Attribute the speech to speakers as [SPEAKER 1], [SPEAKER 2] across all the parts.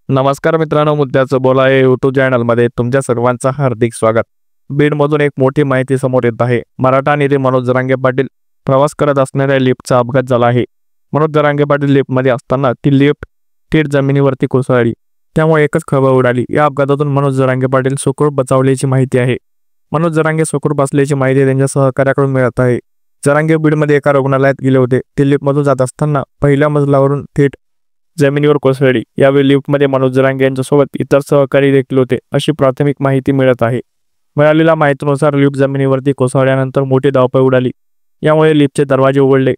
[SPEAKER 1] नमस्कार मित्रांनो, मुद्द्याचं बोला या यूट्यूब चॅनलमध्ये तुमच्या सर्वांचं हार्दिक स्वागत. बीडमधून एक मोठी माहिती समोर येत आहे. मराठा नेते मनोज जरांगे पाटील प्रवास करत असणाऱ्या लिफ्टचा अपघात झाला आहे. मनोज जरांगे पाटील लिफ्टमध्ये असताना ती लिफ्ट थेट जमिनीवरती कोसळली. त्यामुळे एकच खळबळ उडाली. या अपघातातून मनोज जरांगे पाटील सुखरूप बचावल्याची माहिती आहे. मनोज जरांगे सुखरूप असल्याची माहिती त्यांच्या सहकार्याकडून मिळत आहे. जरांगे बीडमध्ये एका रुग्णालयात गेले होते. ते लिफ्टमधून जात असताना पहिल्या मजल्यावरून थेट जमिनीवर कोसळली. यावेळी लिफ्टमध्ये मनोज जरांगे यांच्यासोबत इतर सहकारी देखील होते, अशी प्राथमिक माहिती मिळत आहे. मिळालेल्या माहितीनुसार लिफ्ट जमिनीवरती कोसळल्यानंतर मोठी धावपळ उडाली. यामुळे लिफ्टचे दरवाजे उघडले.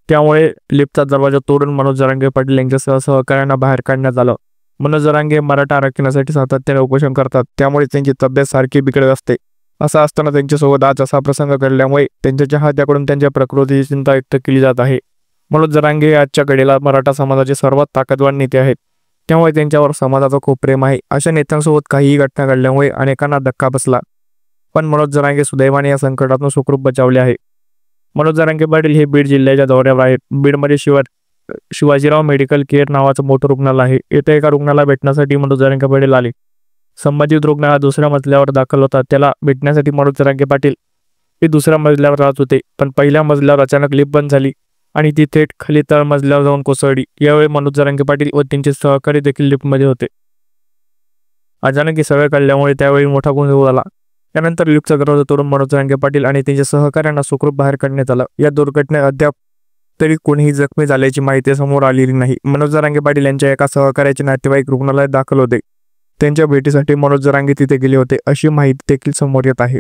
[SPEAKER 1] त्यामुळे लिफ्टचा दरवाजा तोडून मनोज जरांगे पाटील यांच्यासह सहकाऱ्यांना बाहेर काढण्यात आलं. मनोज जरांगे मराठा आरक्षणासाठी सातत्याने उपोषण करतात, त्यामुळे त्यांची तब्येत सारखी बिघडत असते. असं असताना त्यांच्यासोबत आज असा प्रसंग घडल्यामुळे त्यांच्या चाहत्याकडून त्यांच्या प्रकृतीची चिंता व्यक्त केली जात आहे. मनोज जरांगे आजच्या घडीला मराठा समाजाचे सर्वात ताकदवार नेते आहेत, त्यामुळे त्यांच्यावर समाजाचं खूप प्रेम आहे. अशा नेत्यांसोबत काहीही घटना घडल्यामुळे अनेकांना धक्का बसला, पण मनोज जरांगे सुदैवाने या संकटातून सुखरूप बचावले आहे. मनोज जरांगे पाटील हे बीड जिल्ह्याच्या दौऱ्यावर आहेत. बीडमध्ये शिवाजीराव मेडिकल केअर नावाचं मोठं रुग्णालय आहे. येथे एका रुग्णाला भेटण्यासाठी मनोज जरांगे पाटील आले. संबंधित रुग्ण हा दुसऱ्या मजल्यावर दाखल होता. त्याला भेटण्यासाठी मनोज जरांगे पाटील हे दुसऱ्या मजल्यावर राहत होते, पण पहिल्या मजल्यावर अचानक लिफ्ट बंद झाली आणि ती थेट खाली तळ मजल्यावर जाऊन कोसळली. यावेळी मनोज जरांगे पाटील व त्यांचे सहकारी देखील लिफ्टमध्ये होते. अचानक ही सवय कळल्यामुळे त्यावेळी मोठा गोंधळ झाला. त्यानंतर लिफ्टचा दरवाजा तोडून मनोज जरांगे पाटील आणि त्यांच्या सहकाऱ्यांना सुखरूप बाहेर काढण्यात आलं. या दुर्घटनेत अद्याप तरी कोणीही जखमी झाल्याची माहिती समोर आलेली नाही. मनोज जरांगे पाटील यांच्या एका सहकार्याचे नातेवाईक रुग्णालयात दाखल होते. त्यांच्या भेटीसाठी मनोज जरांगे तिथे गेले होते, अशी माहिती देखील समोर येत आहे.